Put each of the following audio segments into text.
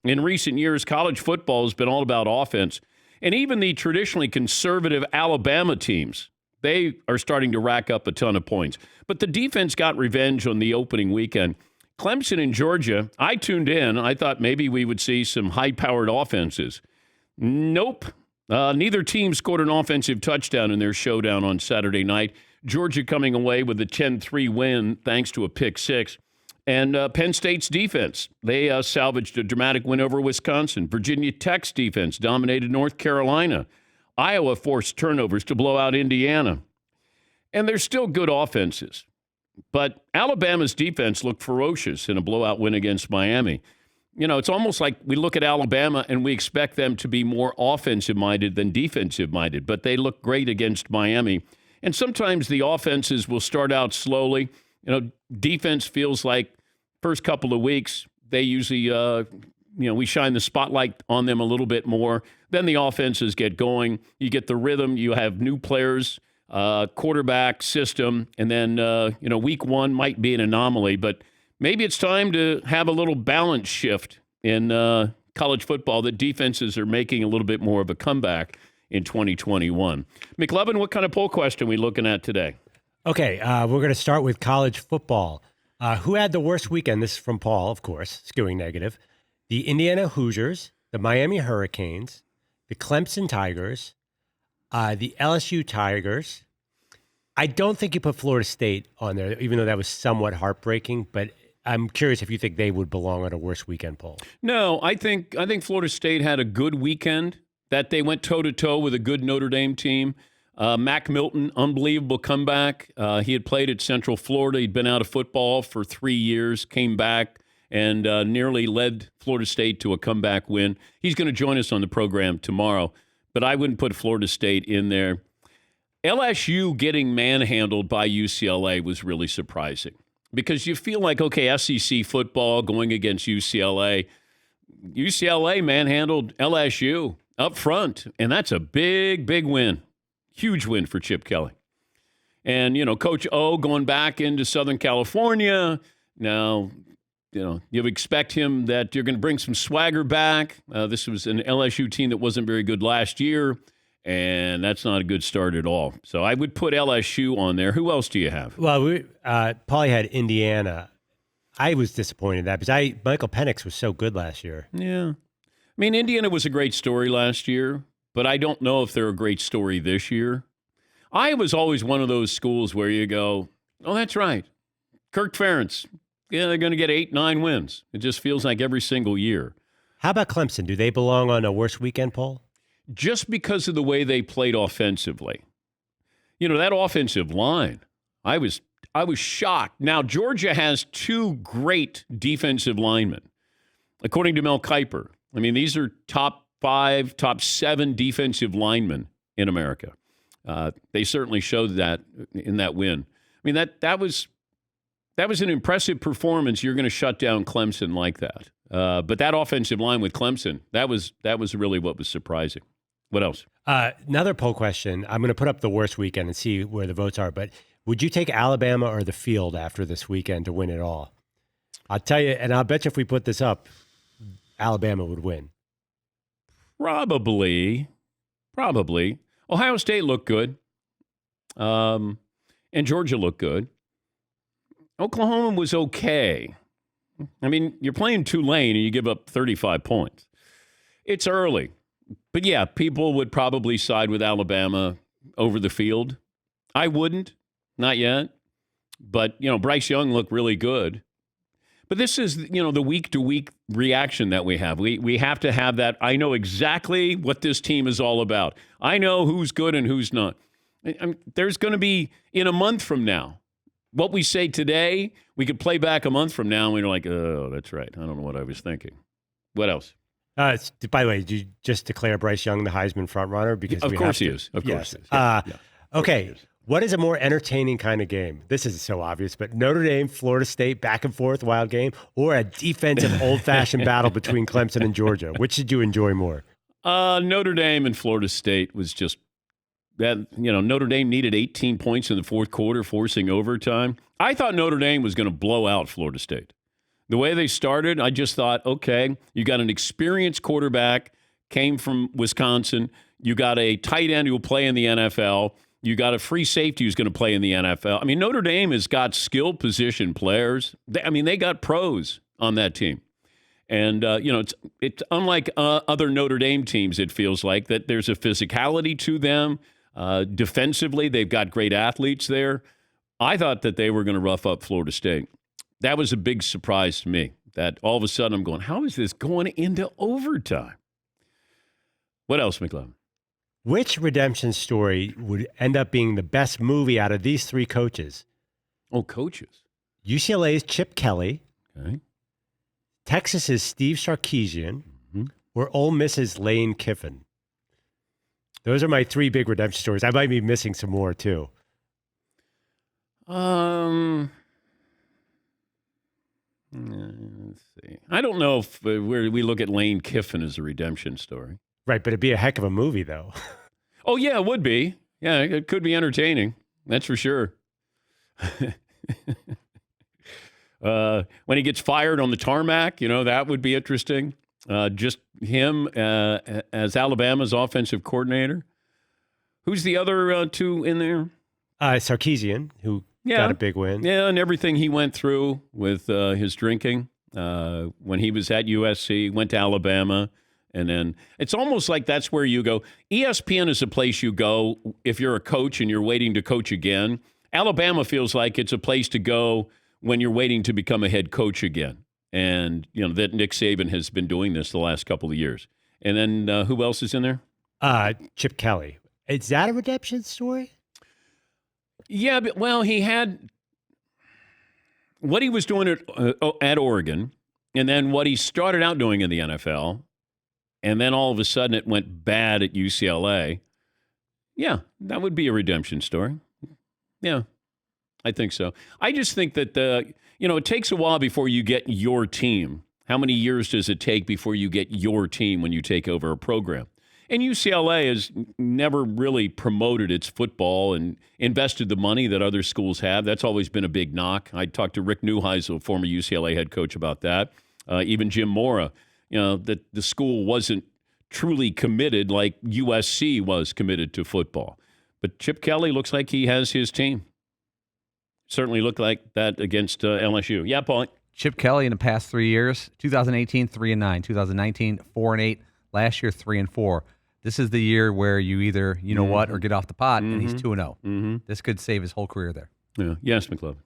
In recent years, college football has been all about offense. And even the traditionally conservative Alabama teams, they are starting to rack up a ton of points. But the defense got revenge on the opening weekend. Clemson and Georgia, I tuned in. I thought maybe we would see some high-powered offenses. Nope. Neither team scored an offensive touchdown in their showdown on Saturday night. Georgia coming away with a 10-3 win thanks to a pick six. And Penn State's defense, they salvaged a dramatic win over Wisconsin. Virginia Tech's defense dominated North Carolina. Iowa forced turnovers to blow out Indiana. And they're still good offenses. But Alabama's defense looked ferocious in a blowout win against Miami. You know, it's almost like we look at Alabama and we expect them to be more offensive-minded than defensive-minded. But they look great against Miami. And sometimes the offenses will start out slowly. You know, defense feels like first couple of weeks, they usually, we shine the spotlight on them a little bit more. Then the offenses get going. You get the rhythm. You have new players, quarterback system. And then, week one might be an anomaly. But maybe it's time to have a little balance shift in college football that defenses are making a little bit more of a comeback in 2021. McLevin, what kind of poll question are we looking at today? Okay, we're going to start with college football. Who had the worst weekend? This is from Paul, of course, skewing negative. The Indiana Hoosiers, the Miami Hurricanes, the Clemson Tigers, the LSU Tigers. I don't think you put Florida State on there, even though that was somewhat heartbreaking, but I'm curious if you think they would belong on a worst weekend poll. No, I think Florida State had a good weekend, that they went toe-to-toe with a good Notre Dame team. Mac Milton, unbelievable comeback. He had played at Central Florida. He'd been out of football for 3 years, came back, and nearly led Florida State to a comeback win. He's going to join us on the program tomorrow, but I wouldn't put Florida State in there. LSU getting manhandled by UCLA was really surprising because you feel like, okay, SEC football going against UCLA. UCLA manhandled LSU up front, and that's a big, big win. Huge win for Chip Kelly. And, Coach O going back into Southern California. Now, you expect him that you're going to bring some swagger back. This was an LSU team that wasn't very good last year, and that's not a good start at all. So I would put LSU on there. Who else do you have? Well, Paulie had Indiana. I was disappointed in that because Michael Penix was so good last year. Yeah. I mean, Indiana was a great story last year. But I don't know if they're a great story this year. Iowa's always one of those schools where you go, oh, that's right. Kirk Ferentz, they're going to get 8-9 wins. It just feels like every single year. How about Clemson? Do they belong on a worst weekend poll? Just because of the way they played offensively. That offensive line, I was shocked. Now, Georgia has two great defensive linemen, according to Mel Kiper. I mean, these are top 5, top 7 defensive linemen in America. They certainly showed that in that win. I mean, that was an impressive performance. You're going to shut down Clemson like that. But that offensive line with Clemson, that was really what was surprising. What else? Another poll question. I'm going to put up the worst weekend and see where the votes are. But would you take Alabama or the field after this weekend to win it all? I'll tell you, and I'll bet you if we put this up, Alabama would win. Probably. Ohio State looked good. And Georgia looked good. Oklahoma was okay. I mean, you're playing Tulane and you give up 35 points. It's early. But yeah, people would probably side with Alabama over the field. I wouldn't. Not yet. But, Bryce Young looked really good. But this is, the week-to-week reaction that we have. We have to have that. I know exactly what this team is all about. I know who's good and who's not. There's going to be, in a month from now, what we say today, we could play back a month from now, and we're like, oh, that's right. I don't know what I was thinking. What else? By the way, did you just declare Bryce Young the Heisman frontrunner? Because of course he is. Of course he is. Yeah. Okay. What is a more entertaining kind of game? This is so obvious, but Notre Dame, Florida State, back and forth, wild game, or a defensive old-fashioned battle between Clemson and Georgia? Which did you enjoy more? Notre Dame and Florida State was just that. Notre Dame needed 18 points in the fourth quarter, forcing overtime. I thought Notre Dame was going to blow out Florida State. The way they started, I just thought, okay, you got an experienced quarterback, came from Wisconsin. You got a tight end who will play in the NFL. You got a free safety who's going to play in the NFL. I mean, Notre Dame has got skilled position players. They got pros on that team. And, it's unlike other Notre Dame teams, it feels like, that there's a physicality to them. Defensively, they've got great athletes there. I thought that they were going to rough up Florida State. That was a big surprise to me, that all of a sudden I'm going, how is this going into overtime? What else, McLovin? Which redemption story would end up being the best movie out of these three coaches? Oh, coaches. UCLA's Chip Kelly, Okay. Texas's Steve Sarkisian, or Ole Miss's Lane Kiffin. Those are my three big redemption stories. I might be missing some more, too. Let's see. I don't know if we look at Lane Kiffin as a redemption story. Right, but it'd be a heck of a movie, though. Oh, yeah, it would be. Yeah, it could be entertaining. That's for sure. When he gets fired on the tarmac, that would be interesting. Just him as Alabama's offensive coordinator. Who's the other two in there? Sarkisian, who got a big win. Yeah, and everything he went through with his drinking when he was at USC, went to Alabama. And then it's almost like that's where you go. ESPN is a place you go if you're a coach and you're waiting to coach again. Alabama feels like it's a place to go when you're waiting to become a head coach again. And, that Nick Saban has been doing this the last couple of years. And then who else is in there? Chip Kelly. Is that a redemption story? Yeah, but, he had what he was doing at Oregon and then what he started out doing in the NFL. And then all of a sudden it went bad at UCLA. Yeah, that would be a redemption story. Yeah, I think so. I just think that, it takes a while before you get your team. How many years does it take before you get your team when you take over a program? And UCLA has never really promoted its football and invested the money that other schools have. That's always been a big knock. I talked to Rick Neuheisel, former UCLA head coach, about that. Even Jim Mora. That the school wasn't truly committed like USC was committed to football. But Chip Kelly looks like he has his team. Certainly looked like that against LSU. Yeah, Paul. Chip Kelly in the past 3 years, 2018, 3-9, 2019, 4-8, last year, 3-4. This is the year where you either, what, or get off the pot, and he's 2-0. This could save his whole career there. Yeah. Yes, McLovin.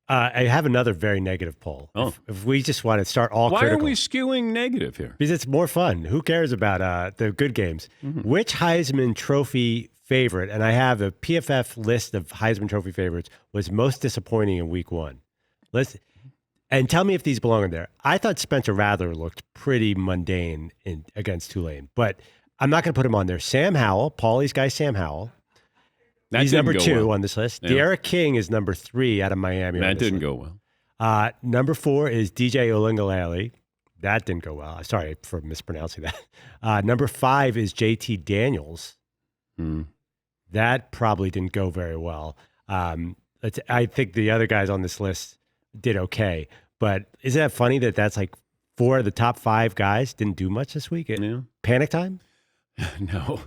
I have another very negative poll. Oh. If we just want to start all Why critical. are we skewing negative here? Because it's more fun. Who cares about the good games? Which Heisman Trophy favorite, and I have a PFF list of Heisman Trophy favorites, was most disappointing in week one? And tell me if these belong in there. I thought Spencer Rattler looked pretty mundane against Tulane, but I'm not going to put him on there. Sam Howell, Paulie's guy Sam Howell. He's number 2 on this list. Yeah. De'Ara King is number 3 out of Miami. That didn't go well. Number 4 is DJ Olingalale. That didn't go well. Sorry for mispronouncing that. Number 5 is JT Daniels. That probably didn't go very well. I think the other guys on this list did okay. But isn't that funny that that's like 4 of the top 5 guys didn't do much this week? Panic time? No.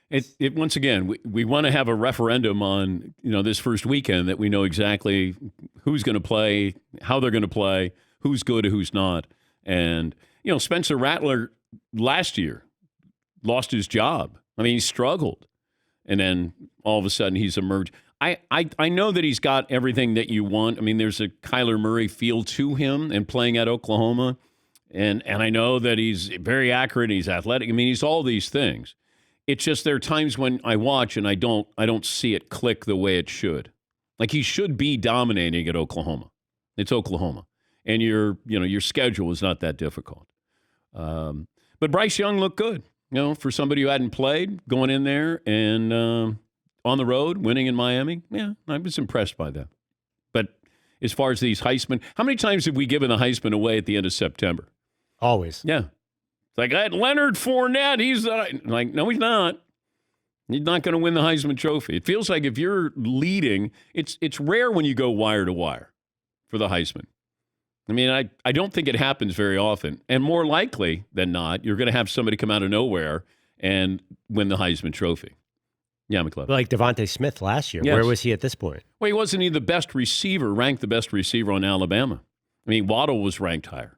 It once again, we want to have a referendum on this first weekend that we know exactly who's going to play, how they're going to play, who's good, who's not. And Spencer Rattler last year lost his job. I mean, he struggled, and then all of a sudden he's emerged. I know that he's got everything that you want. I mean, there's a Kyler Murray feel to him and playing at Oklahoma, and I know that he's very accurate. He's athletic. I mean, he's all these things. It's just there are times when I watch and I don't see it click the way it should. Like he should be dominating at Oklahoma. It's Oklahoma, and your schedule is not that difficult. But Bryce Young looked good, for somebody who hadn't played, going in there and on the road, winning in Miami. Yeah, I was impressed by that. But as far as these Heisman, how many times have we given the Heisman away at the end of September? Always. Yeah. Like, I had Leonard Fournette. He's like, no, he's not. He's not going to win the Heisman Trophy. It feels like if you're leading, it's rare when you go wire to wire for the Heisman. I mean, I don't think it happens very often. And more likely than not, you're going to have somebody come out of nowhere and win the Heisman Trophy. Yeah, McLeod. Like Devante Smith last year. Yes. Where was he at this point? Well, he wasn't the best receiver, ranked the best receiver on Alabama. I mean, Waddle was ranked higher.